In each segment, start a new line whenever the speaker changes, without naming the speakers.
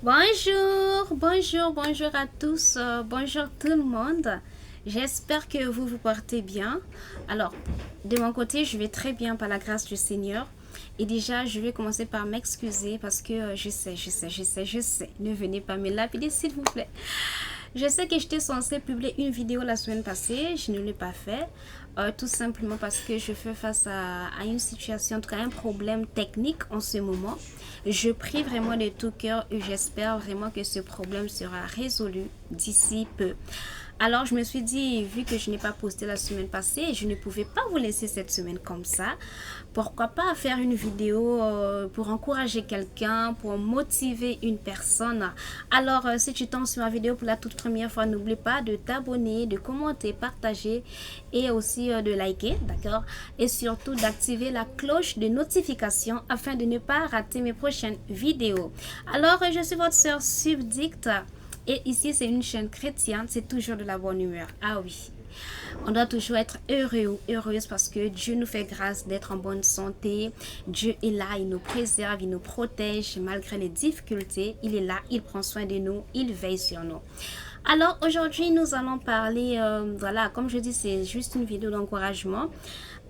Bonjour à tous, bonjour tout le monde. J'espère que vous vous portez bien. Alors, de mon côté, je vais très bien par la grâce du Seigneur. Et déjà, je vais commencer par m'excuser parce que je sais. Ne venez pas me lapider, s'il vous plaît. Je sais que j'étais censée publier une vidéo la semaine passée, je ne l'ai pas fait, tout simplement parce que je fais face à une situation, en tout cas un problème technique en ce moment. Je prie vraiment de tout cœur et j'espère vraiment que ce problème sera résolu d'ici peu. Alors je me suis dit, vu que je n'ai pas posté la semaine passée, je ne pouvais pas vous laisser cette semaine comme ça. Pourquoi pas faire une vidéo pour encourager quelqu'un, pour motiver une personne. Alors si tu tombes sur ma vidéo pour la toute première fois, n'oublie pas de t'abonner, de commenter, partager et aussi de liker, d'accord? Et surtout d'activer la cloche de notification afin de ne pas rater mes prochaines vidéos. Alors je suis votre sœur Subdicte. Et ici, c'est une chaîne chrétienne, c'est toujours de la bonne humeur. Ah oui. On doit toujours être heureux ou heureuse parce que Dieu nous fait grâce d'être en bonne santé. Dieu est là, il nous préserve, il nous protège malgré les difficultés. Il est là, il prend soin de nous, il veille sur nous. Alors aujourd'hui, nous allons parler, voilà, comme je dis, c'est juste une vidéo d'encouragement.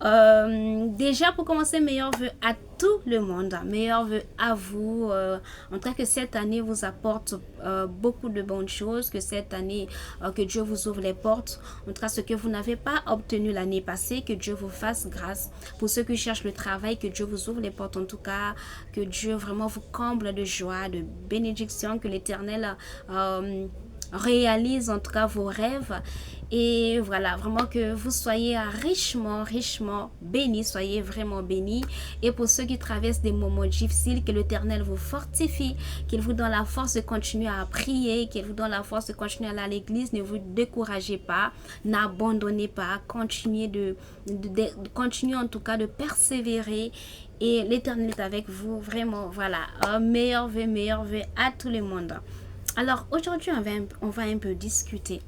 Déjà, pour commencer, meilleurs vœux à tout le monde, meilleurs vœux à vous. En tout cas, que cette année vous apporte beaucoup de bonnes choses, que cette année, que Dieu vous ouvre les portes. En tout cas, ce que vous n'avez pas obtenu l'année passée, que Dieu vous fasse grâce. Pour ceux qui cherchent le travail, que Dieu vous ouvre les portes. En tout cas, que Dieu vraiment vous comble de joie, de bénédiction, que l'Éternel réalise en tout cas vos rêves et voilà, vraiment que vous soyez richement bénis, soyez vraiment bénis. Et pour ceux qui traversent des moments difficiles, que l'Éternel vous fortifie, qu'il vous donne la force de continuer à prier, qu'il vous donne la force de continuer à aller à l'église. Ne vous découragez pas, n'abandonnez pas, continuez en tout cas de persévérer et l'Éternel est avec vous, vraiment, voilà. Meilleur vœu à tout le monde. Alors aujourd'hui, on va un peu discuter.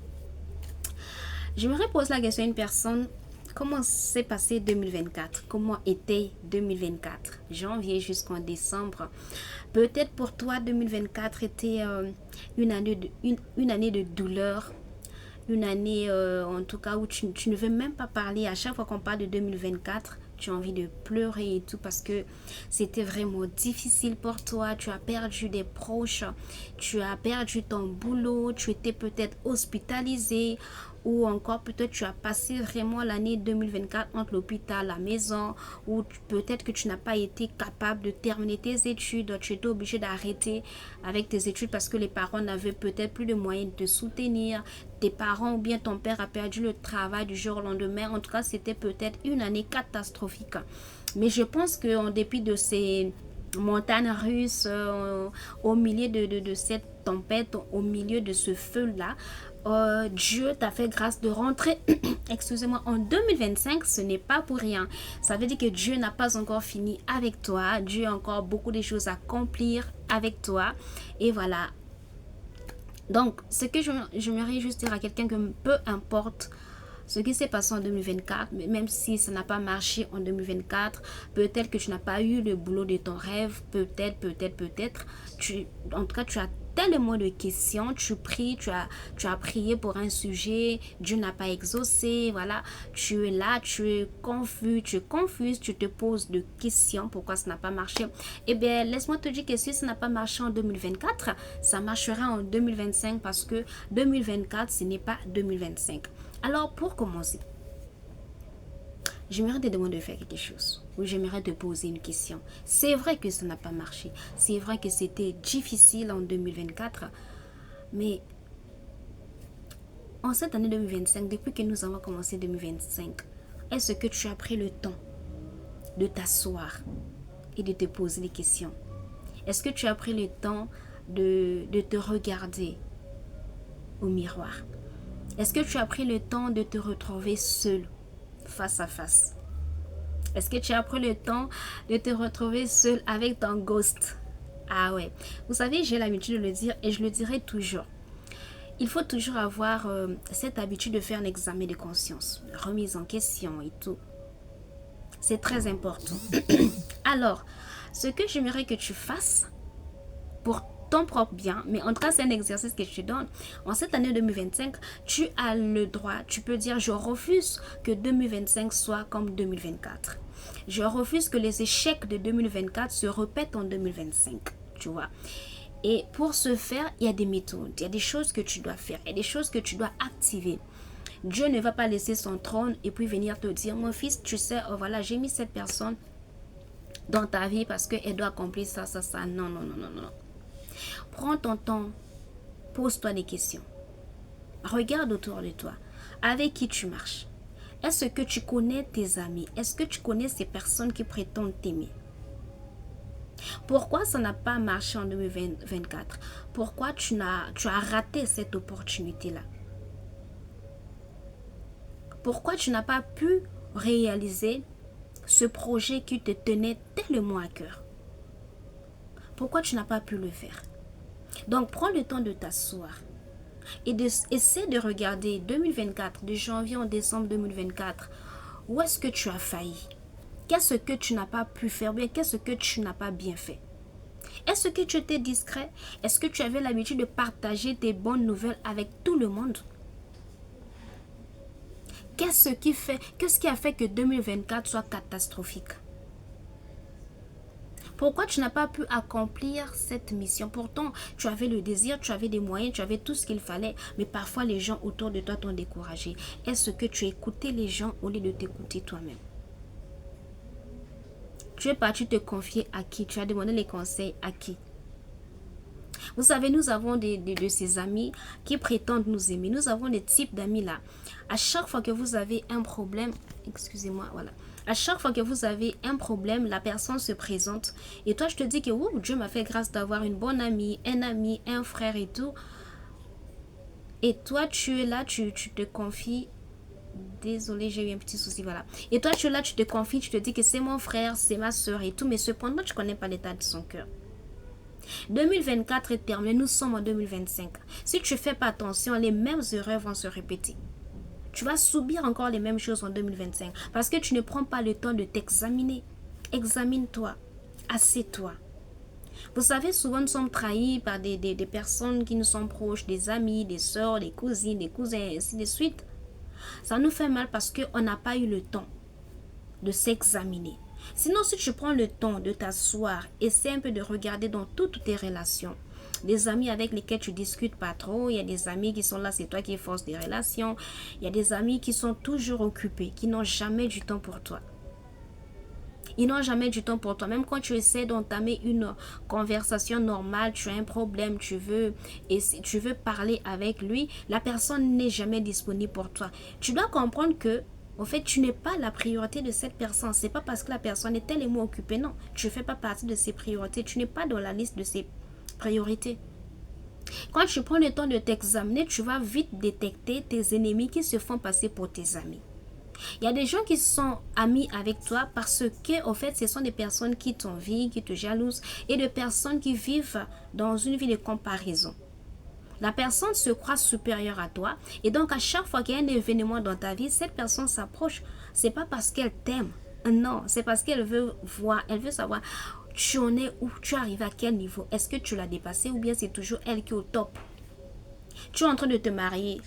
J'aimerais poser la question à une personne. Comment s'est passé 2024? Comment était 2024? Janvier jusqu'en décembre. Peut-être pour toi, 2024 était une année de douleur, une année en tout cas où tu ne veux même pas parler. À chaque fois qu'on parle de 2024, tu as envie de pleurer et tout parce que c'était vraiment difficile pour toi. Tu as perdu des proches, tu as perdu ton boulot, tu étais peut-être hospitalisé ou encore peut-être tu as passé vraiment l'année 2024 entre l'hôpital, la maison, ou peut-être que tu n'as pas été capable de terminer tes études, tu étais obligé d'arrêter avec tes études parce que les parents n'avaient peut-être plus de moyens de te soutenir, tes parents ou bien ton père a perdu le travail du jour au lendemain. En tout cas, c'était peut-être une année catastrophique. Mais je pense qu'en dépit de ces montagnes russes, au milieu de cette tempête, au milieu de ce feu-là, Dieu t'a fait grâce de rentrer, excusez-moi, en 2025, ce n'est pas pour rien. Ça veut dire que Dieu n'a pas encore fini avec toi. Dieu a encore beaucoup de choses à accomplir avec toi. Et voilà. Donc, ce que j'aimerais juste dire à quelqu'un que peu importe ce qui s'est passé en 2024, même si ça n'a pas marché en 2024, peut-être que tu n'as pas eu le boulot de ton rêve, peut-être. En tout cas, tu as tellement de questions, tu pries, tu as prié pour un sujet, Dieu n'a pas exaucé, voilà, tu es là, tu es confus, tu es confuse, tu te poses de questions, pourquoi ça n'a pas marché. Eh bien, laisse-moi te dire que si ça n'a pas marché en 2024, ça marchera en 2025 parce que 2024, ce n'est pas 2025. Alors, pour commencer, j'aimerais te demander de faire quelque chose. Ou j'aimerais te poser une question. C'est vrai que ça n'a pas marché. C'est vrai que c'était difficile en 2024. Mais en cette année 2025, depuis que nous avons commencé 2025, est-ce que tu as pris le temps de t'asseoir et de te poser des questions? Est-ce que tu as pris le temps de te regarder au miroir? Est-ce que tu as pris le temps de te retrouver seul, face à face? Est-ce que tu as pris le temps de te retrouver seul avec ton ghost? Ah ouais, vous savez, j'ai l'habitude de le dire et je le dirai toujours. Il faut toujours avoir cette habitude de faire un examen de conscience, remise en question et tout. C'est très important. Alors, ce que j'aimerais que tu fasses pour ton propre bien, mais en tout cas, c'est un exercice que je te donne. En cette année 2025, tu as le droit, tu peux dire, je refuse que 2025 soit comme 2024. Je refuse que les échecs de 2024 se répètent en 2025, tu vois. Et pour ce faire, il y a des méthodes, il y a des choses que tu dois faire, il y a des choses que tu dois activer. Dieu ne va pas laisser son trône et puis venir te dire, mon fils, tu sais, oh voilà, j'ai mis cette personne dans ta vie parce qu'elle doit accomplir ça, ça, ça. Non, non, non, non, non. Prends ton temps, pose-toi des questions. Regarde autour de toi. Avec qui tu marches? Est-ce que tu connais tes amis? Est-ce que tu connais ces personnes qui prétendent t'aimer? Pourquoi ça n'a pas marché en 2024? Pourquoi tu as raté cette opportunité-là? Pourquoi tu n'as pas pu réaliser ce projet qui te tenait tellement à cœur? Pourquoi tu n'as pas pu le faire? Donc, prends le temps de t'asseoir et essaie de regarder 2024, de janvier en décembre 2024, où est-ce que tu as failli? Qu'est-ce que tu n'as pas pu faire bien? Qu'est-ce que tu n'as pas bien fait? Est-ce que tu étais discret? Est-ce que tu avais l'habitude de partager tes bonnes nouvelles avec tout le monde? Qu'est-ce qui a fait que 2024 soit catastrophique? Pourquoi tu n'as pas pu accomplir cette mission? Pourtant, tu avais le désir, tu avais des moyens, tu avais tout ce qu'il fallait, mais parfois les gens autour de toi t'ont découragé. Est-ce que tu as écouté les gens au lieu de t'écouter toi-même? Tu es parti te confier à qui? Tu as demandé les conseils à qui? Vous savez, nous avons de ces amis qui prétendent nous aimer. Nous avons des types d'amis là. À chaque fois que vous avez un problème, excusez-moi, voilà. À chaque fois que vous avez un problème, la personne se présente. Et toi, je te dis que Dieu m'a fait grâce d'avoir une bonne amie, un frère et tout. Et toi, tu es là, tu te confies. Désolée, j'ai eu un petit souci, voilà. Et toi, tu es là, tu te confies, tu te dis que c'est mon frère, c'est ma soeur et tout. Mais cependant, tu ne connais pas l'état de son cœur. 2024 est terminé, nous sommes en 2025. Si tu ne fais pas attention, les mêmes erreurs vont se répéter. Tu vas subir encore les mêmes choses en 2025 parce que tu ne prends pas le temps de t'examiner. Examine-toi, assieds-toi. Vous savez, souvent nous sommes trahis par des personnes qui nous sont proches, des amis, des soeurs, des cousines, des cousins, et ainsi de suite. Ça nous fait mal parce qu'on n'a pas eu le temps de s'examiner. Sinon, si tu prends le temps de t'asseoir, essaie un peu de regarder dans toutes tes relations. Des amis avec lesquels tu discutes pas trop, il y a des amis qui sont là, c'est toi qui forces des relations. Il y a des amis qui sont toujours occupés, qui n'ont jamais du temps pour toi. Ils n'ont jamais du temps pour toi. Même quand tu essaies d'entamer une conversation normale, tu as un problème, tu veux parler avec lui, la personne n'est jamais disponible pour toi. Tu dois comprendre que en fait, tu n'es pas la priorité de cette personne. C'est pas parce que la personne est tellement occupée. Non, tu ne fais pas partie de ses priorités. Tu n'es pas dans la liste de ses priorités. Quand tu prends le temps de t'examiner, tu vas vite détecter tes ennemis qui se font passer pour tes amis. Il y a des gens qui sont amis avec toi parce que, en fait, ce sont des personnes qui t'envient, qui te jalousent et des personnes qui vivent dans une vie de comparaison. La personne se croit supérieure à toi et donc à chaque fois qu'il y a un événement dans ta vie, cette personne s'approche. C'est pas parce qu'elle t'aime, non, c'est parce qu'elle veut voir, elle veut savoir tu en es où, tu arrives à quel niveau, est-ce que tu l'as dépassé ou bien c'est toujours elle qui est au top. Tu es en train de te marier.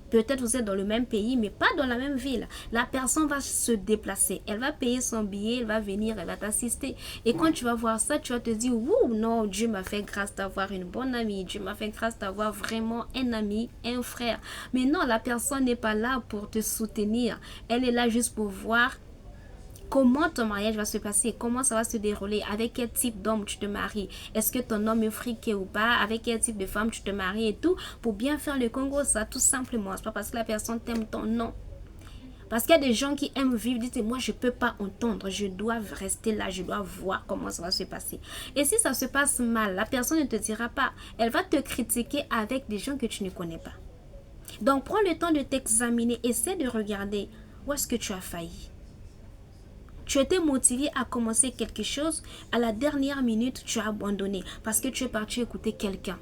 Peut-être vous êtes dans le même pays, mais pas dans la même ville. La personne va se déplacer. Elle va payer son billet, elle va venir, elle va t'assister. Et quand tu vas voir ça, tu vas te dire, ouh, non, Dieu m'a fait grâce d'avoir une bonne amie. Dieu m'a fait grâce d'avoir vraiment un ami, un frère. Mais non, la personne n'est pas là pour te soutenir. Elle est là juste pour voir comment ton mariage va se passer, comment ça va se dérouler, avec quel type d'homme tu te maries, est-ce que ton homme est friqué ou pas, avec quel type de femme tu te maries et tout, pour bien faire le Congo, ça tout simplement. C'est pas parce que la personne t'aime ton nom. Parce qu'il y a des gens qui aiment vivre, disent moi je peux pas entendre, je dois rester là, je dois voir comment ça va se passer. Et si ça se passe mal, la personne ne te dira pas, elle va te critiquer avec des gens que tu ne connais pas. Donc prends le temps de t'examiner, essaie de regarder où est-ce que tu as failli. Tu étais motivé à commencer quelque chose, à la dernière minute, tu as abandonné parce que tu es parti écouter quelqu'un.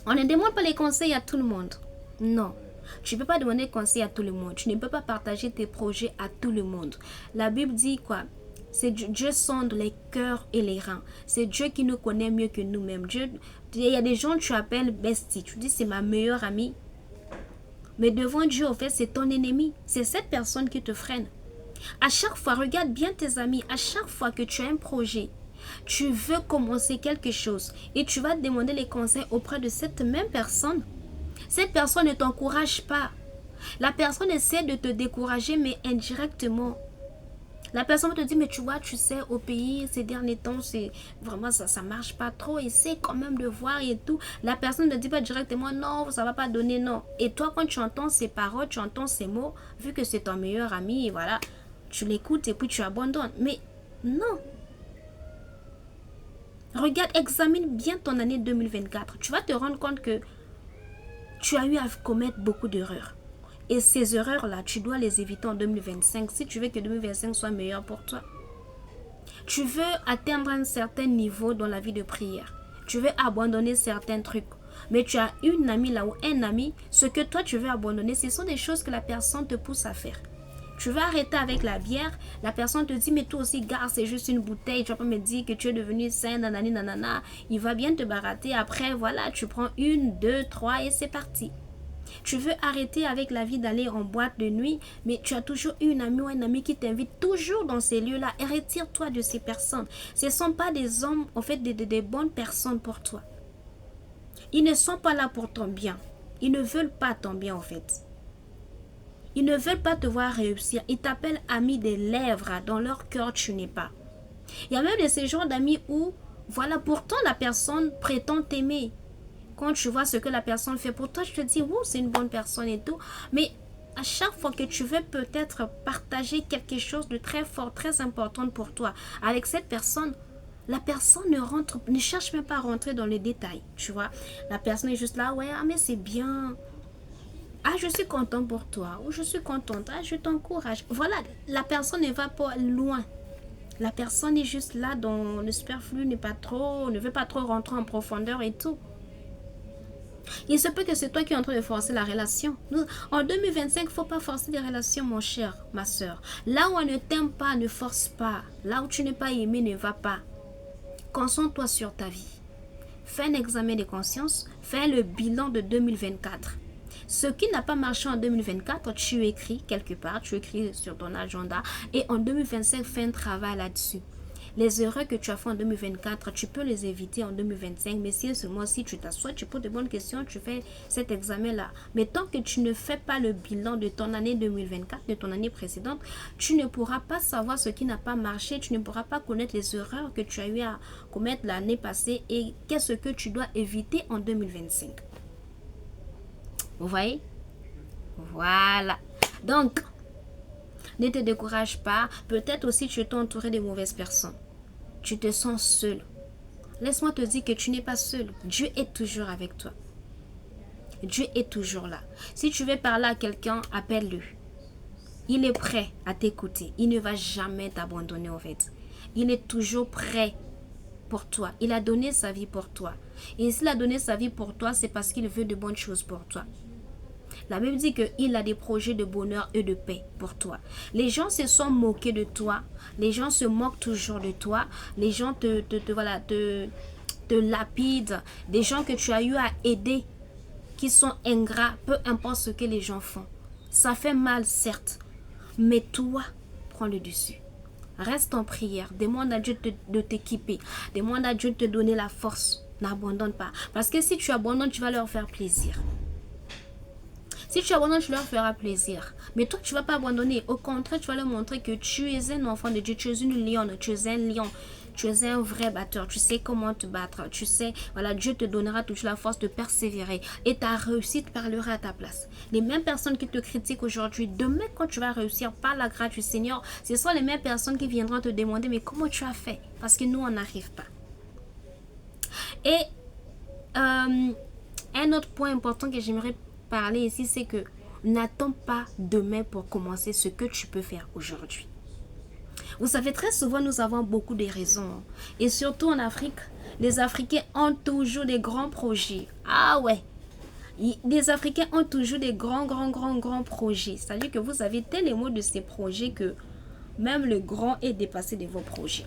On ne demande pas les conseils à tout le monde. Non, tu ne peux pas demander conseil à tout le monde. Tu ne peux pas partager tes projets à tout le monde. La Bible dit quoi? C'est Dieu, Dieu sonde les cœurs et les reins. C'est Dieu qui nous connaît mieux que nous-mêmes. Dieu, il y a des gens que tu appelles bestie. Tu dis c'est ma meilleure amie. Mais devant Dieu, en fait, c'est ton ennemi. C'est cette personne qui te freine. À chaque fois, regarde bien tes amis. À chaque fois que tu as un projet, tu veux commencer quelque chose et tu vas demander les conseils auprès de cette même personne. Cette personne ne t'encourage pas. La personne essaie de te décourager, mais indirectement. La personne te dit, mais tu vois, tu sais, au pays, ces derniers temps, c'est vraiment ça marche pas trop. Essaie quand même de voir et tout. La personne ne dit pas directement, non, ça va pas donner, non. Et toi, quand tu entends ces paroles, tu entends ces mots, vu que c'est ton meilleur ami, et voilà, tu l'écoutes et puis tu abandonnes. Mais non. Regarde, examine bien ton année 2024. Tu vas te rendre compte que tu as eu à commettre beaucoup d'erreurs. Et ces erreurs-là, tu dois les éviter en 2025 si tu veux que 2025 soit meilleur pour toi. Tu veux atteindre un certain niveau dans la vie de prière. Tu veux abandonner certains trucs. Mais tu as une amie là ou un ami, ce que toi tu veux abandonner, ce sont des choses que la personne te pousse à faire. Tu vas arrêter avec la bière, la personne te dit, mais toi aussi, gars, c'est juste une bouteille, tu vas pas me dire que tu es devenu sain, nanani, nanana. Il va bien te barater. Après, voilà, tu prends 1, 2, 3 et c'est parti. Tu veux arrêter avec la vie d'aller en boîte de nuit, mais tu as toujours une amie ou un ami qui t'invite toujours dans ces lieux-là. Et retire-toi de ces personnes. Ce ne sont pas des hommes, en fait, des bonnes personnes pour toi. Ils ne sont pas là pour ton bien. Ils ne veulent pas ton bien, en fait. Ils ne veulent pas te voir réussir. Ils t'appellent ami des lèvres. Dans leur cœur, tu n'es pas. Il y a même de ces genres d'amis où, voilà, pourtant la personne prétend t'aimer. Quand tu vois ce que la personne fait pour toi, je te dis, c'est une bonne personne et tout. Mais à chaque fois que tu veux peut-être partager quelque chose de très fort, très important pour toi avec cette personne, la personne ne cherche même pas à rentrer dans les détails, tu vois. La personne est juste là, ouais, mais c'est bien. Ah, je suis content pour toi. Ou je suis contente. Ah, je t'encourage. Voilà, la personne ne va pas loin. La personne est juste là dans le superflu, ne veut pas trop rentrer en profondeur et tout. Il se peut que c'est toi qui es en train de forcer la relation. En 2025, il ne faut pas forcer les relations, mon cher, ma soeur. Là où on ne t'aime pas, ne force pas. Là où tu n'es pas aimé, ne va pas. Concentre-toi sur ta vie. Fais un examen de conscience. Fais le bilan de 2024. Ce qui n'a pas marché en 2024, tu écris quelque part, tu écris sur ton agenda. Et en 2025, fais un travail là-dessus. Les erreurs que tu as fait en 2024, tu peux les éviter en 2025. Mais seulement si tu t'assois, tu poses de bonnes questions, tu fais cet examen-là. Mais tant que tu ne fais pas le bilan de ton année 2024, de ton année précédente, tu ne pourras pas savoir ce qui n'a pas marché. Tu ne pourras pas connaître les erreurs que tu as eu à commettre l'année passée et qu'est-ce que tu dois éviter en 2025. Vous voyez? Voilà. Donc, ne te décourage pas. Peut-être aussi tu es entouré de mauvaises personnes. Tu te sens seul. Laisse-moi te dire que tu n'es pas seul. Dieu est toujours avec toi. Dieu est toujours là. Si tu veux parler à quelqu'un, appelle-le. Il est prêt à t'écouter. Il ne va jamais t'abandonner en fait. Il est toujours prêt pour toi. Il a donné sa vie pour toi. Et s'il a donné sa vie pour toi, c'est parce qu'il veut de bonnes choses pour toi. La Bible dit qu'il a des projets de bonheur et de paix pour toi. Les gens se sont moqués de toi. Les gens se moquent toujours de toi. Les gens te lapident. Des gens que tu as eu à aider, qui sont ingrats, peu importe ce que les gens font. Ça fait mal, certes. Mais toi, prends le dessus. Reste en prière. Demande à Dieu de t'équiper. Demande à Dieu de te donner la force. N'abandonne pas. Parce que si tu abandonnes, tu vas leur faire plaisir. Si tu abandonnes, tu leur feras plaisir. Mais toi, tu ne vas pas abandonner. Au contraire, tu vas leur montrer que tu es un enfant de Dieu. Tu es une lionne. Tu es un lion. Tu es un vrai batteur. Tu sais comment te battre. Tu sais, voilà, Dieu te donnera toujours la force de persévérer. Et ta réussite parlera à ta place. Les mêmes personnes qui te critiquent aujourd'hui, demain, quand tu vas réussir par la grâce du Seigneur, ce sont les mêmes personnes qui viendront te demander, mais comment tu as fait? Parce que nous, on n'arrive pas. Et un autre point important que j'aimerais parler ici, c'est que n'attends pas demain pour commencer ce que tu peux faire aujourd'hui. Vous savez, très souvent, nous avons beaucoup de raisons. Et surtout en Afrique, les Africains ont toujours des grands projets. Ah ouais, les Africains ont toujours des grands projets. C'est-à-dire que vous avez tellement de ces projets que même le grand est dépassé de vos projets.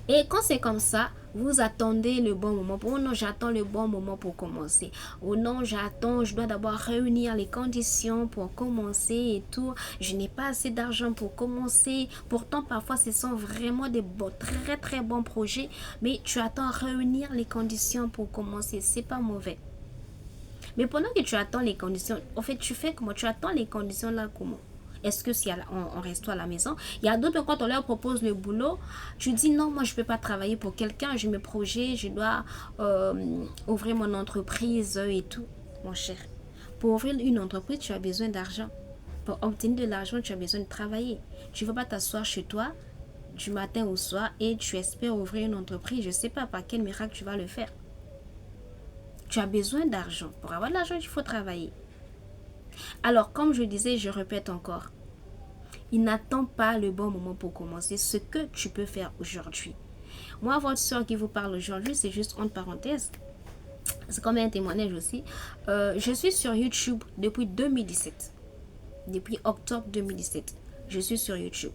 Et quand c'est comme ça, vous attendez le bon moment. Oh non, j'attends le bon moment pour commencer. Oh non, je dois d'abord réunir les conditions pour commencer et tout. Je n'ai pas assez d'argent pour commencer. Pourtant, parfois, ce sont vraiment des très très bons projets. Mais tu attends réunir les conditions pour commencer. C'est pas mauvais. Mais pendant que tu attends les conditions, en fait, tu fais comment? Tu attends les conditions là comment? Est-ce que si on reste à la maison? Il y a d'autres, quand on leur propose le boulot, tu dis non, moi je ne peux pas travailler pour quelqu'un, j'ai mes projets, je dois ouvrir mon entreprise et tout. Mon cher, pour ouvrir une entreprise, tu as besoin d'argent. Pour obtenir de l'argent, tu as besoin de travailler. Tu ne vas pas t'asseoir chez toi du matin au soir et tu espères ouvrir une entreprise. Je ne sais pas par quel miracle tu vas le faire. Tu as besoin d'argent. Pour avoir de l'argent, il faut travailler. Alors, comme je disais, je répète encore, il n'attend pas le bon moment pour commencer ce que tu peux faire aujourd'hui. Moi, votre soeur qui vous parle aujourd'hui, c'est juste entre parenthèses. C'est comme un témoignage aussi. Je suis sur YouTube depuis 2017. Depuis octobre 2017. Je suis sur YouTube.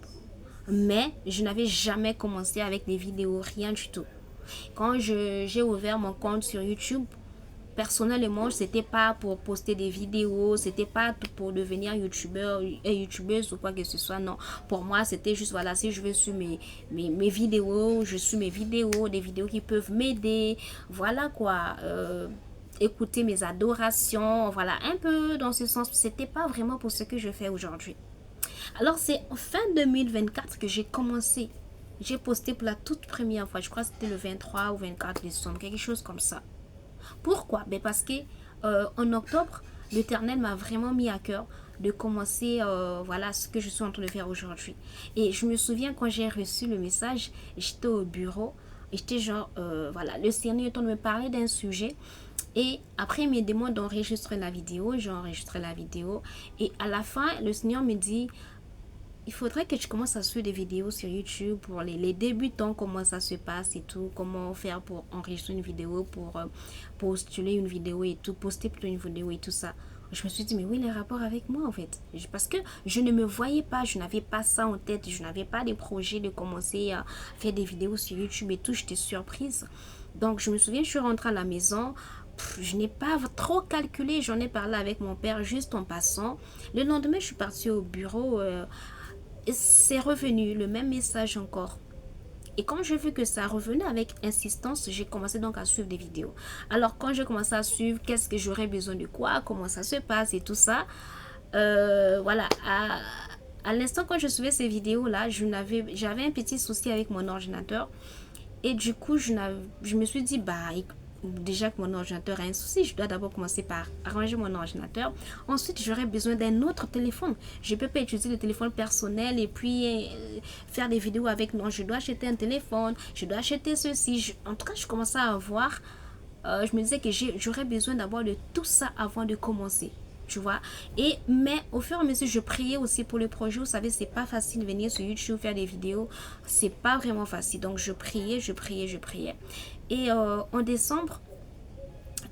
Mais je n'avais jamais commencé avec des vidéos, rien du tout. Quand j'ai ouvert mon compte sur YouTube, personnellement, c'était pas pour poster des vidéos, c'était pas pour devenir youtubeur et youtubeuse ou quoi que ce soit, non. Pour moi, c'était juste, voilà, si je veux suivre mes vidéos, je suis mes vidéos, des vidéos qui peuvent m'aider, voilà quoi. Écouter mes adorations, voilà, un peu dans ce sens. C'était pas vraiment pour ce que je fais aujourd'hui. Alors, c'est en fin 2024 que j'ai commencé. J'ai posté pour la toute première fois, je crois que c'était le 23 ou 24 décembre, quelque chose comme ça. Pourquoi? Ben parce que en octobre, l'Éternel m'a vraiment mis à cœur de commencer voilà ce que je suis en train de faire aujourd'hui. Et je me souviens quand j'ai reçu le message, j'étais au bureau, et j'étais genre voilà, le Seigneur est en train de me parler d'un sujet. Et après, il me demande d'enregistrer la vidéo. J'ai enregistré la vidéo. Et à la fin, le Seigneur me dit, il faudrait que tu commences à suivre des vidéos sur YouTube pour les débutants, comment ça se passe et tout, comment faire pour enregistrer une vidéo, pour postuler une vidéo et tout, poster plutôt une vidéo et tout ça. Je me suis dit, mais oui, les rapports avec moi en fait. Parce que je ne me voyais pas, je n'avais pas ça en tête, je n'avais pas des projets de commencer à faire des vidéos sur YouTube et tout, j'étais surprise. Donc je me souviens, je suis rentrée à la maison, je n'ai pas trop calculé, j'en ai parlé avec mon père juste en passant. Le lendemain, je suis partie au bureau. C'est revenu le même message encore. Et quand j'ai vu que ça revenait avec insistance, j'ai commencé donc à suivre des vidéos. Alors quand j'ai commencé à suivre, qu'est-ce que j'aurais besoin de quoi, comment ça se passe et tout ça, voilà, à l'instant quand je suivais ces vidéos là, j'avais un petit souci avec mon ordinateur. Et du coup, je me suis dit, bah, déjà que mon ordinateur a un souci, je dois d'abord commencer par arranger mon ordinateur. Ensuite, j'aurai besoin d'un autre téléphone. Je ne peux pas utiliser le téléphone personnel et puis faire des vidéos avec. Non, je dois acheter un téléphone, je dois acheter ceci. En tout cas, je commençais à avoir. Je me disais que j'aurais besoin d'avoir de tout ça avant de commencer. Tu vois. Mais au fur et à mesure, je priais aussi pour le projet. Vous savez, c'est pas facile de venir sur YouTube faire des vidéos. C'est pas vraiment facile. Donc, je priais. Et en décembre,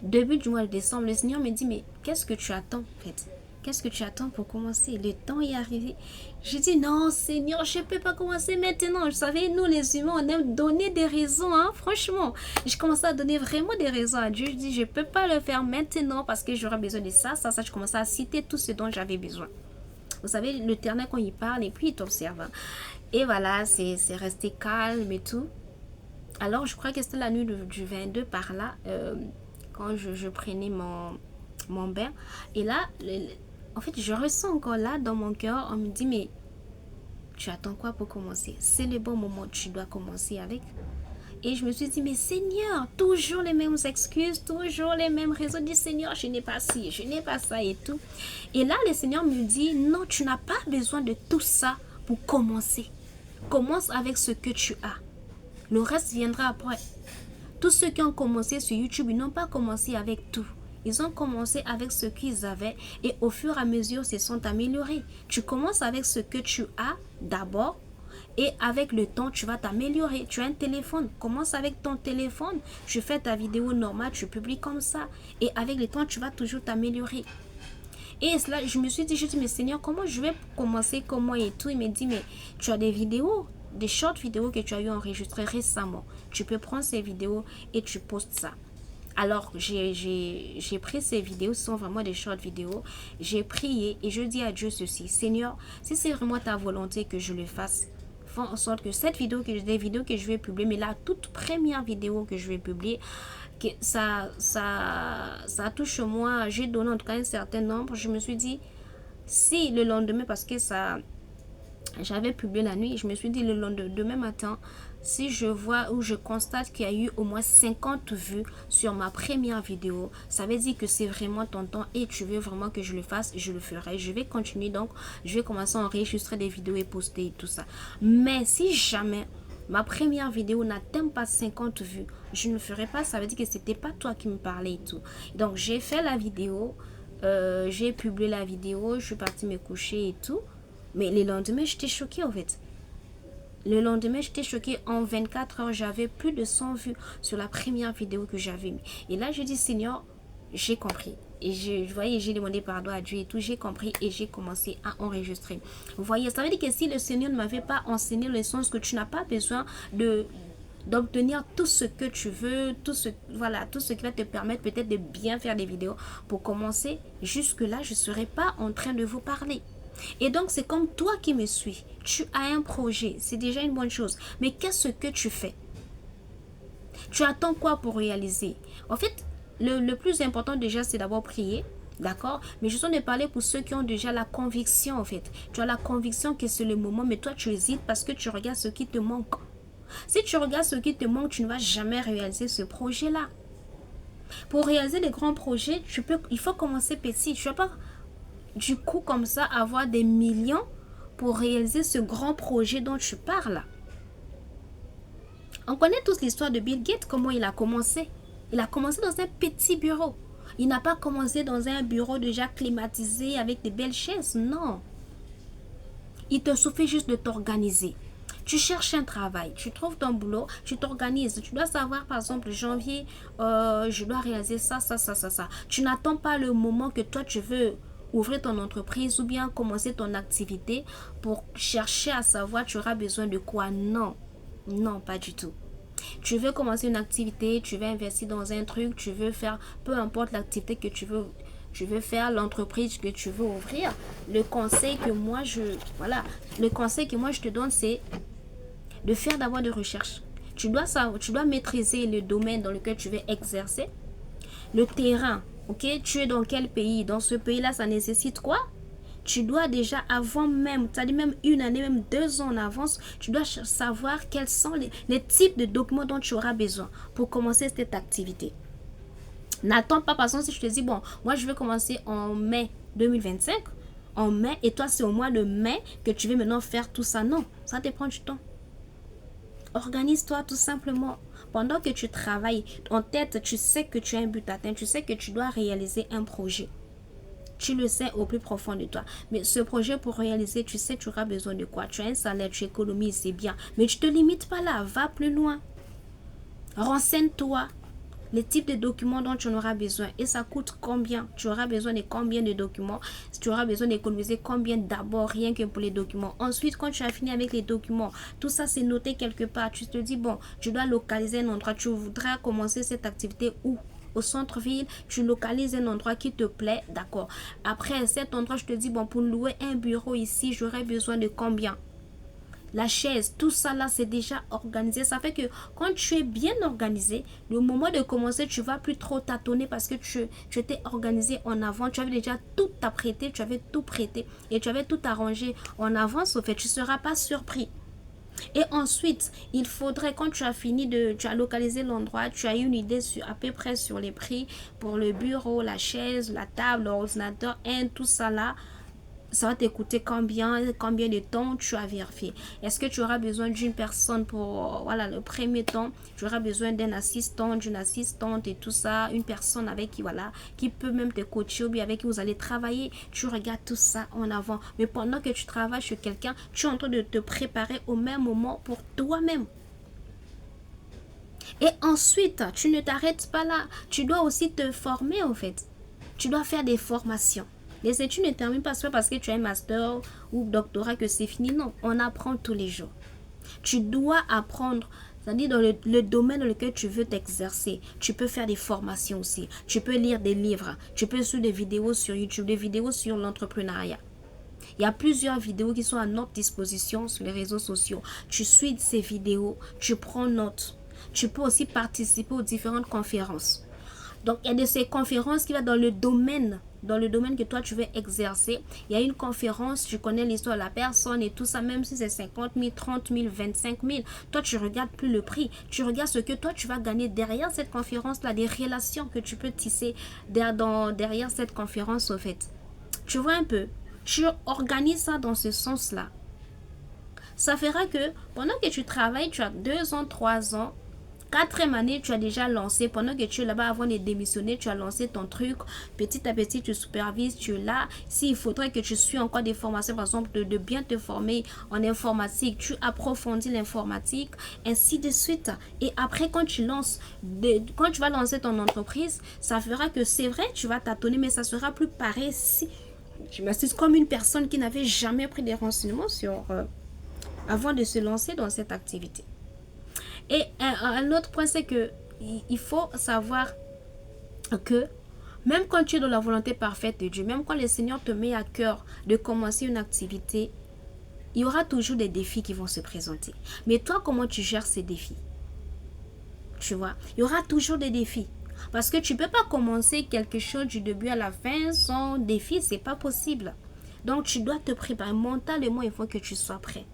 début du mois de décembre, le Seigneur me dit, mais qu'est-ce que tu attends en fait? Qu'est-ce que tu attends pour commencer? Le temps est arrivé. J'ai dit, non, Seigneur, je ne peux pas commencer maintenant. Vous savez, nous les humains, on aime donner des raisons, hein, franchement. Je commençais à donner vraiment des raisons à Dieu. Je dis, je ne peux pas le faire maintenant parce que j'aurai besoin de ça. Je commençais à citer tout ce dont j'avais besoin. Vous savez, l'Éternel, quand il parle, et puis il t'observe. Et voilà, c'est resté calme et tout. Alors, je crois que c'était la nuit du 22 par là, quand je prenais mon bain. Et là, en fait, je ressens encore là, dans mon cœur, on me dit, mais tu attends quoi pour commencer? C'est le bon moment, tu dois commencer avec. Et je me suis dit, mais Seigneur, toujours les mêmes excuses, toujours les mêmes raisons. Je dis, Seigneur, je n'ai pas ci, je n'ai pas ça et tout. Et là, le Seigneur me dit, non, tu n'as pas besoin de tout ça pour commencer. Commence avec ce que tu as. Le reste viendra après. Tous ceux qui ont commencé sur YouTube, ils n'ont pas commencé avec tout. Ils ont commencé avec ce qu'ils avaient et au fur et à mesure, se sont améliorés. Tu commences avec ce que tu as d'abord et avec le temps, tu vas t'améliorer. Tu as un téléphone, commence avec ton téléphone. Tu fais ta vidéo normale, tu publies comme ça. Et avec le temps, tu vas toujours t'améliorer. Et cela, je me suis dit, mais Seigneur, comment je vais commencer, comment et tout. Il me dit, mais tu as des vidéos, des short vidéos que tu as eu enregistrées récemment. Tu peux prendre ces vidéos et tu postes ça. Alors, j'ai pris ces vidéos, ce sont vraiment des short vidéos. J'ai prié et je dis à Dieu ceci, Seigneur, si c'est vraiment ta volonté que je le fasse, fais en sorte que cette vidéo, des vidéos que je vais publier, mais la toute première vidéo que je vais publier, que ça touche moi, j'ai donné en tout cas un certain nombre. Je me suis dit, si le lendemain, parce que ça, j'avais publié la nuit, je me suis dit le lendemain matin, si je vois ou je constate qu'il y a eu au moins 50 vues sur ma première vidéo, ça veut dire que c'est vraiment ton temps et tu veux vraiment que je le fasse, je le ferai. Je vais continuer, donc je vais commencer à enregistrer des vidéos et poster et tout ça. Mais si jamais ma première vidéo n'atteint pas 50 vues, je ne le ferai pas. Ça veut dire que c'était pas toi qui me parlais et tout. Donc j'ai fait la vidéo, j'ai publié la vidéo, je suis partie me coucher et tout. Mais le lendemain, j'étais choquée en fait. Le lendemain, j'étais choquée. En 24 heures, j'avais plus de 100 vues sur la première vidéo que j'avais mis. Et là, je dis, Seigneur, j'ai compris. Et je voyais, j'ai demandé pardon à Dieu et tout. J'ai compris et j'ai commencé à enregistrer. Vous voyez, ça veut dire que si le Seigneur ne m'avait pas enseigné le sens que tu n'as pas besoin d'obtenir tout ce que tu veux, tout ce qui va te permettre peut-être de bien faire des vidéos. Pour commencer, jusque-là, je ne serais pas en train de vous parler. Et donc, c'est comme toi qui me suis. Tu as un projet, c'est déjà une bonne chose. Mais qu'est-ce que tu fais? Tu attends quoi pour réaliser? En fait, le plus important déjà, c'est d'abord prier. D'accord? Mais je suis en train de parler pour ceux qui ont déjà la conviction, en fait. Tu as la conviction que c'est le moment, mais toi, tu hésites parce que tu regardes ce qui te manque. Si tu regardes ce qui te manque, tu ne vas jamais réaliser ce projet-là. Pour réaliser les grands projets, il faut commencer petit. Tu ne vas pas du coup comme ça avoir des millions pour réaliser ce grand projet dont tu parles. On connaît tous l'histoire de Bill Gates, comment il a commencé. Il a commencé dans un petit bureau. Il n'a pas commencé dans un bureau déjà climatisé avec des belles chaises, non. Il te suffit juste de t'organiser. Tu cherches un travail, tu trouves ton boulot, tu t'organises. Tu dois savoir, par exemple, janvier, je dois réaliser ça. Tu n'attends pas le moment que toi tu veux ouvrir ton entreprise ou bien commencer ton activité pour chercher à savoir tu auras besoin de quoi. Non, non, pas du tout. Tu veux commencer une activité, tu veux investir dans un truc, tu veux faire, peu importe l'activité que tu veux faire, l'entreprise que tu veux ouvrir. Le conseil que moi je te donne, c'est de faire d'abord des recherches. Tu dois maîtriser le domaine dans lequel tu veux exercer, le terrain. Ok, tu es dans quel pays? Dans ce pays-là, ça nécessite quoi? Tu dois déjà avant même, c'est-à-dire même une année, même 2 ans en avance, tu dois savoir quels sont les types de documents dont tu auras besoin pour commencer cette activité. N'attends pas, par exemple, si je te dis, bon, moi je vais commencer en mai 2025, en mai, et toi c'est au mois de mai que tu veux maintenant faire tout ça. Non, ça te prend du temps. Organise-toi tout simplement. Pendant que tu travailles, en tête, tu sais que tu as un but à atteindre, tu sais que tu dois réaliser un projet. Tu le sais au plus profond de toi. Mais ce projet, pour réaliser, tu sais tu auras besoin de quoi. Tu as un salaire, tu économises, c'est bien. Mais tu ne te limites pas là, va plus loin. Renseigne-toi. Les types de documents dont tu en auras besoin. Et ça coûte combien? Tu auras besoin de combien de documents? Tu auras besoin d'économiser combien d'abord, rien que pour les documents. Ensuite, quand tu as fini avec les documents, tout ça c'est noté quelque part. Tu te dis, bon, tu dois localiser un endroit. Tu voudras commencer cette activité où? Au centre-ville, tu localises un endroit qui te plaît, d'accord. Après cet endroit, je te dis, bon, pour louer un bureau ici, j'aurais besoin de combien? La chaise, tout ça là, c'est déjà organisé. Ça fait que quand tu es bien organisé, le moment de commencer, tu vas plus trop tâtonner parce que tu étais organisé en avant. Tu avais déjà tout apprêté, tu avais tout prêté et tu avais tout arrangé en avance. Au fait, tu ne seras pas surpris. Et ensuite, il faudrait, quand tu as fini tu as localisé l'endroit, tu as une idée à peu près sur les prix pour le bureau, la chaise, la table, l'ordinateur, tout ça là. Ça va t'écouter combien de temps tu as vérifié. Est-ce que tu auras besoin d'une personne pour le premier temps? Tu auras besoin d'un assistant, d'une assistante et tout ça. Une personne avec qui peut même te coacher ou bien avec qui vous allez travailler. Tu regardes tout ça en avant. Mais pendant que tu travailles sur quelqu'un, tu es en train de te préparer au même moment pour toi-même. Et ensuite, tu ne t'arrêtes pas là. Tu dois aussi te former en fait. Tu dois faire des formations. Les études ne terminent pas soit parce que tu as un master ou doctorat que c'est fini. Non, on apprend tous les jours. Tu dois apprendre, c'est-à-dire dans le domaine dans lequel tu veux t'exercer. Tu peux faire des formations aussi. Tu peux lire des livres. Tu peux suivre des vidéos sur YouTube, des vidéos sur l'entrepreneuriat. Il y a plusieurs vidéos qui sont à notre disposition sur les réseaux sociaux. Tu suis ces vidéos, tu prends note. Tu peux aussi participer aux différentes conférences. Donc, il y a de ces conférences qui vont dans le domaine que toi tu veux exercer. Il y a une conférence, tu connais l'histoire de la personne et tout ça, même si c'est 50 000, 30 000, 25 000. Toi, tu regardes plus le prix. Tu regardes ce que toi tu vas gagner derrière cette conférence-là, des relations que tu peux tisser derrière cette conférence, au fait. Tu vois un peu? Tu organises ça dans ce sens-là. Ça fera que pendant que tu travailles, tu as 2 ans, 3 ans, 4e année, tu as déjà lancé. Pendant que tu es là-bas avant de démissionner, tu as lancé ton truc. Petit à petit, tu supervises, tu es là. S'il faudrait que tu suis encore des formations, par exemple, de bien te former en informatique, tu approfondis l'informatique, ainsi de suite. Et après, quand tu vas lancer ton entreprise, ça fera que c'est vrai, tu vas tâtonner, mais ça sera plus pareil si je m'assiste comme une personne qui n'avait jamais pris des renseignements avant de se lancer dans cette activité. Et un autre point, c'est que il faut savoir que même quand tu es dans la volonté parfaite de Dieu, même quand le Seigneur te met à cœur de commencer une activité, il y aura toujours des défis qui vont se présenter. Mais toi, comment tu gères ces défis? Tu vois, il y aura toujours des défis. Parce que tu ne peux pas commencer quelque chose du début à la fin sans défi, c'est pas possible. Donc, tu dois te préparer mentalement, il faut que tu sois prêt.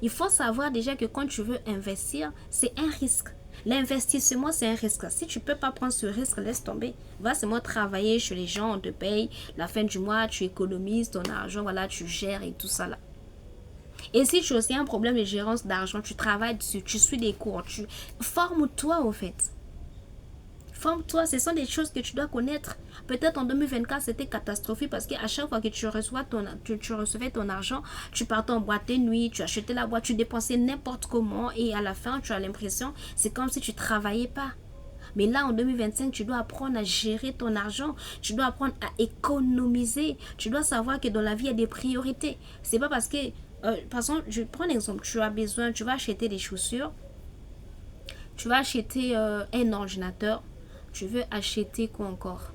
Il faut savoir déjà que quand tu veux investir, c'est un risque. L'investissement, c'est un risque. Si tu ne peux pas prendre ce risque, laisse tomber. Va seulement travailler chez les gens, on te paye. La fin du mois, tu économises ton argent, voilà, tu gères et tout ça là. Et si tu as aussi un problème de gérance d'argent, tu travailles dessus, tu suis des cours, forme-toi au fait. Forme-toi, ce sont des choses que tu dois connaître. Peut-être en 2024, c'était catastrophique parce qu'à chaque fois que tu recevais ton argent, tu partais en boîte de nuit, tu achetais la boîte, tu dépensais n'importe comment et à la fin, tu as l'impression, c'est comme si tu ne travaillais pas. Mais là, en 2025, tu dois apprendre à gérer ton argent. Tu dois apprendre à économiser. Tu dois savoir que dans la vie, il y a des priorités. C'est pas parce que, par exemple, je prends un exemple. Tu vas acheter des chaussures. Tu vas acheter un ordinateur. Tu veux acheter quoi encore?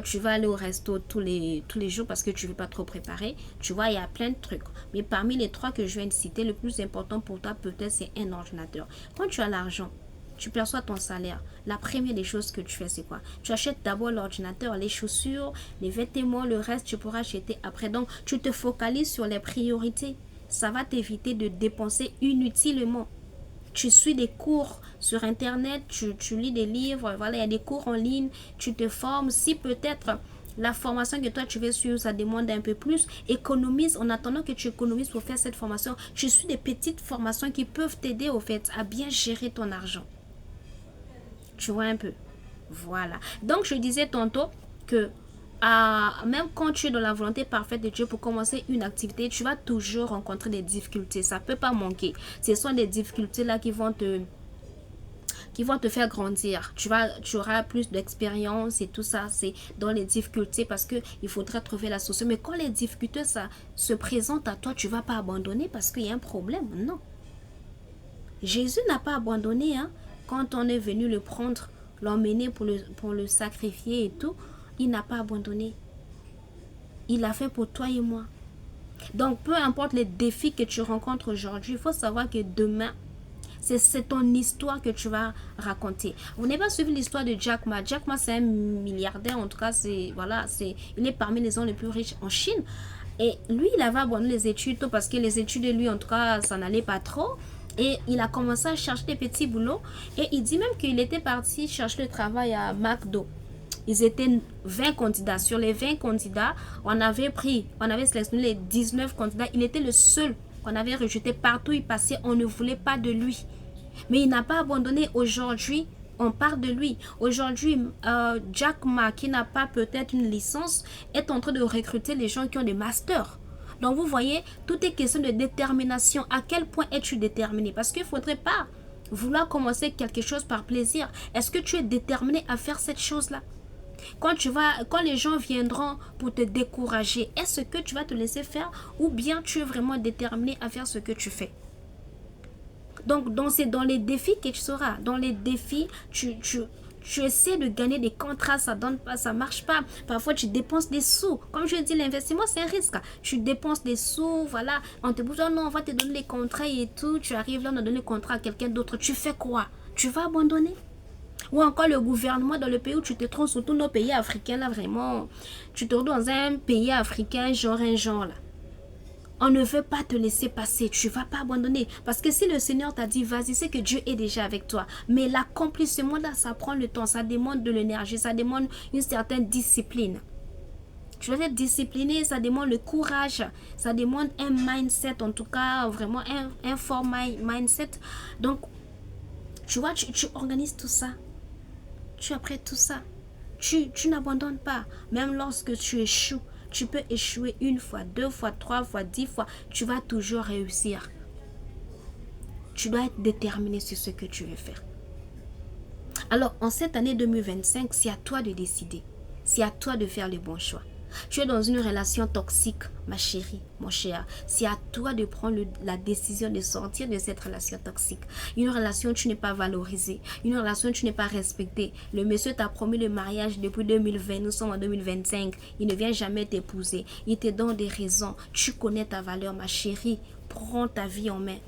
Tu vas aller au resto tous les jours parce que tu ne veux pas trop préparer. Tu vois, il y a plein de trucs. Mais parmi les 3 que je viens de citer, le plus important pour toi, peut-être, c'est un ordinateur. Quand tu as l'argent, tu perçois ton salaire. La première des choses que tu fais, c'est quoi? Tu achètes d'abord l'ordinateur, les chaussures, les vêtements, le reste, tu pourras acheter après. Donc, tu te focalises sur les priorités. Ça va t'éviter de dépenser inutilement. Tu suis des cours sur Internet, tu lis des livres, voilà, il y a des cours en ligne, tu te formes. Si peut-être la formation que toi tu veux suivre, ça demande un peu plus, économise en attendant que tu économises pour faire cette formation. Tu suis des petites formations qui peuvent t'aider au fait à bien gérer ton argent. Tu vois un peu? Voilà. Donc, je disais tantôt que même quand tu es dans la volonté parfaite de Dieu pour commencer une activité, tu vas toujours rencontrer des difficultés. Ça ne peut pas manquer. Ce sont des difficultés là qui vont te faire grandir. Tu auras plus d'expérience et tout ça, c'est dans les difficultés parce qu'il faudra trouver la solution. Mais quand les difficultés ça se présentent à toi, tu ne vas pas abandonner parce qu'il y a un problème. Non. Jésus n'a pas abandonné quand on est venu le prendre, l'emmener pour le sacrifier et tout. Il n'a pas abandonné. Il l'a fait pour toi et moi. Donc, peu importe les défis que tu rencontres aujourd'hui, il faut savoir que demain, c'est ton histoire que tu vas raconter. Vous n'avez pas suivi l'histoire de Jack Ma. Jack Ma, c'est un milliardaire. En tout cas, il est parmi les hommes les plus riches en Chine. Et lui, il avait abandonné les études parce que les études de lui, en tout cas, ça n'allait pas trop. Et il a commencé à chercher des petits boulots. Et il dit même qu'il était parti chercher le travail à McDo. Ils étaient 20 candidats. Sur les 20 candidats, on avait sélectionné les 19 candidats. Il était le seul qu'on avait rejeté. Partout où il passait, on ne voulait pas de lui. Mais il n'a pas abandonné. Aujourd'hui, on parle de lui. Aujourd'hui, Jack Ma, qui n'a pas peut-être une licence, est en train de recruter les gens qui ont des masters. Donc, vous voyez, tout est question de détermination. À quel point es-tu déterminé? Parce qu'il ne faudrait pas vouloir commencer quelque chose par plaisir. Est-ce que tu es déterminé à faire cette chose-là? Quand les gens viendront pour te décourager, est-ce que tu vas te laisser faire ou bien tu es vraiment déterminé à faire ce que tu fais? Donc, c'est dans les défis que tu seras. Dans les défis, tu essaies de gagner des contrats, ça donne pas, ça marche pas. Parfois, tu dépenses des sous. Comme je dis, l'investissement, c'est un risque. Tu dépenses des sous, voilà. On te dit, non, on va te donner les contrats et tout. Tu arrives là, on a donné le contrat à quelqu'un d'autre. Tu fais quoi? Tu vas abandonner? Ou encore le gouvernement dans le pays où tu te trouves, surtout nos pays africains, là, vraiment. Tu te trouves dans un pays africain, genre un genre, là. On ne veut pas te laisser passer. Tu ne vas pas abandonner. Parce que si le Seigneur t'a dit, vas-y, c'est que Dieu est déjà avec toi. Mais l'accomplissement-là, ça prend le temps. Ça demande de l'énergie. Ça demande une certaine discipline. Tu dois être discipliné. Ça demande le courage. Ça demande un mindset. En tout cas, vraiment un fort mindset. Donc, tu vois, tu organises tout ça. Tu apprêtes tout ça. Tu n'abandonnes pas. Même lorsque tu échoues. Tu peux échouer 1 fois, 2 fois, 3 fois, 10 fois. Tu vas toujours réussir. Tu dois être déterminé sur ce que tu veux faire. Alors, en cette année 2025, c'est à toi de décider. C'est à toi de faire le bon choix. Tu es dans une relation toxique, ma chérie, mon cher. C'est à toi de prendre la décision de sortir de cette relation toxique. Une relation où tu n'es pas valorisé. Une relation où tu n'es pas respecté. Le monsieur t'a promis le mariage depuis 2020. Nous sommes en 2025. Il ne vient jamais t'épouser. Il te donne des raisons. Tu connais ta valeur, ma chérie. Prends ta vie en main.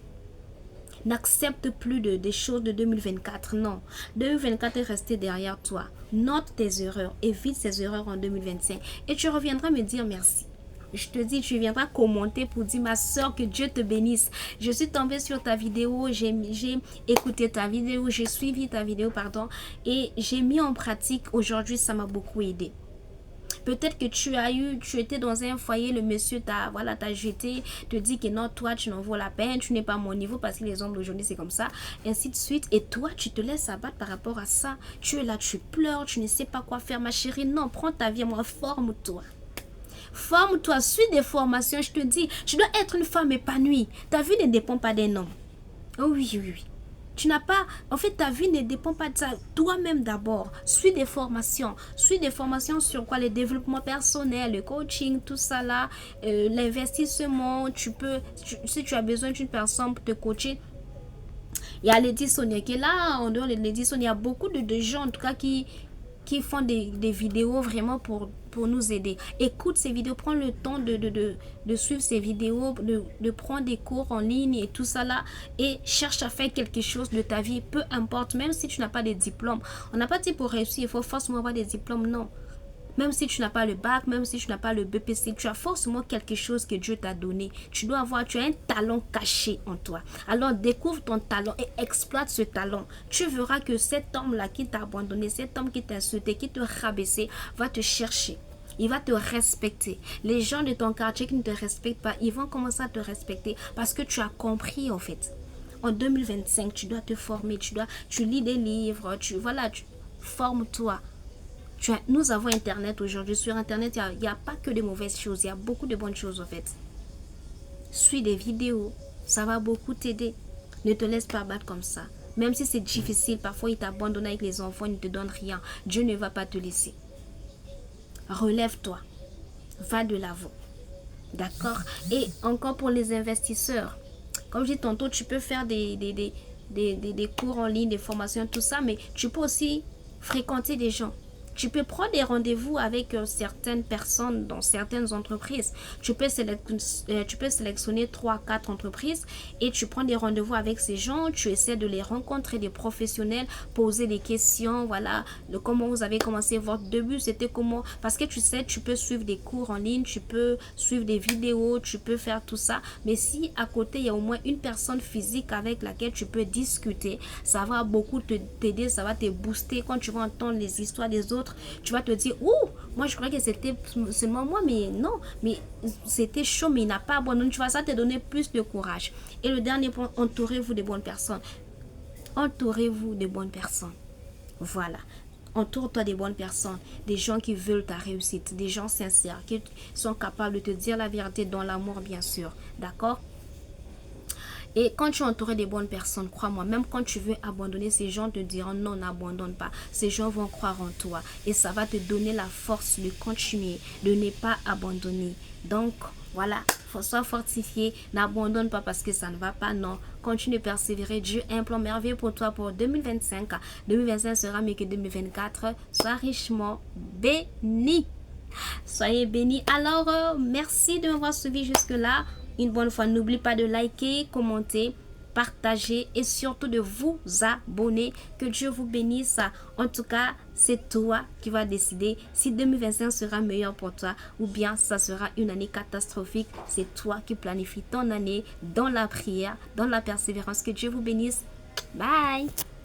N'accepte plus des choses de 2024. Non. 2024 est resté derrière toi. Note tes erreurs. Évite ces erreurs en 2025. Et tu reviendras me dire merci. Je te dis, tu viendras commenter pour dire, ma soeur, que Dieu te bénisse. Je suis tombée sur ta vidéo, j'ai écouté ta vidéo, j'ai suivi ta vidéo, pardon, et j'ai mis en pratique. Aujourd'hui, ça m'a beaucoup aidé. Peut-être que tu étais dans un foyer, le monsieur t'a jeté, te dit que non, toi, tu n'en vaux la peine, tu n'es pas à mon niveau parce que les hommes d'aujourd'hui, c'est comme ça, ainsi de suite. Et toi, tu te laisses abattre par rapport à ça. Tu es là, tu pleures, tu ne sais pas quoi faire, ma chérie. Non, prends ta vie, moi, forme-toi. Forme-toi, suis des formations, je te dis. Tu dois être une femme épanouie. Ta vie ne dépend pas d'un homme. Oh oui, oui, oui. Tu n'as pas... En fait, ta vie ne dépend pas de ça. Toi-même d'abord. Suis des formations. Suis des formations sur quoi? Le développement personnel, le coaching, tout ça là. L'investissement. Si tu as besoin d'une personne pour te coacher. Il y a Lady Sonia qui est là. En dehors de Lady Sonia, il y a beaucoup de gens en tout cas qui font des vidéos vraiment pour nous aider. Écoute ces vidéos, prends le temps de suivre ces vidéos, de prendre des cours en ligne et tout ça là, et cherche à faire quelque chose de ta vie, peu importe, même si tu n'as pas de diplôme. On n'a pas dit pour réussir, il faut forcément avoir des diplômes, non. Même si tu n'as pas le bac, même si tu n'as pas le BPC, tu as forcément quelque chose que Dieu t'a donné. Tu as un talent caché en toi. Alors découvre ton talent et exploite ce talent. Tu verras que cet homme-là qui t'a abandonné, cet homme qui t'a insulté, qui t'a rabaissé, va te chercher. Il va te respecter. Les gens de ton quartier qui ne te respectent pas, ils vont commencer à te respecter parce que tu as compris en fait. En 2025, tu dois te former, tu lis des livres, forme-toi. Nous avons Internet aujourd'hui. Sur Internet, il n'y a pas que de mauvaises choses. Il y a beaucoup de bonnes choses en fait. Suis des vidéos. Ça va beaucoup t'aider. Ne te laisse pas abattre comme ça. Même si c'est difficile, parfois il t'abandonne avec les enfants, il ne te donne rien. Dieu ne va pas te laisser. Relève-toi. Va de l'avant. D'accord? Et encore pour les investisseurs. Comme je dis tantôt, tu peux faire des cours en ligne, des formations, tout ça. Mais tu peux aussi fréquenter des gens. Tu peux prendre des rendez-vous avec certaines personnes dans certaines entreprises. Tu peux sélectionner 3-4 entreprises et tu prends des rendez-vous avec ces gens. Tu essaies de les rencontrer, des professionnels, poser des questions. Voilà, comment vous avez commencé votre début, c'était comment. Parce que tu sais, tu peux suivre des cours en ligne, tu peux suivre des vidéos, tu peux faire tout ça. Mais si à côté, il y a au moins une personne physique avec laquelle tu peux discuter, ça va beaucoup t'aider, ça va te booster. Quand tu vas entendre les histoires des autres, tu vas te dire, ouh, moi je croyais que c'était seulement moi, mais non, mais c'était chaud, mais il n'a pas abandonné. Tu vois, ça te donner plus de courage. Et le dernier point, entourez-vous de bonnes personnes. Entourez-vous de bonnes personnes. Voilà. Entoure-toi des bonnes personnes, des gens qui veulent ta réussite, des gens sincères, qui sont capables de te dire la vérité dans l'amour, bien sûr. D'accord? Et quand tu es entouré des bonnes personnes, crois-moi, même quand tu veux abandonner, ces gens te diront non, n'abandonne pas. Ces gens vont croire en toi et ça va te donner la force de continuer, de ne pas abandonner. Donc, voilà, sois fortifié, n'abandonne pas parce que ça ne va pas, non. Continue de persévérer. Dieu a un plan merveilleux pour toi pour 2025. 2025 sera mieux que 2024. Sois richement béni. Soyez bénis. Alors, merci de m'avoir suivi jusque-là. Une bonne fois, n'oublie pas de liker, commenter, partager et surtout de vous abonner. Que Dieu vous bénisse. En tout cas, c'est toi qui vas décider si 2025 sera meilleur pour toi ou bien ça sera une année catastrophique. C'est toi qui planifies ton année dans la prière, dans la persévérance. Que Dieu vous bénisse. Bye.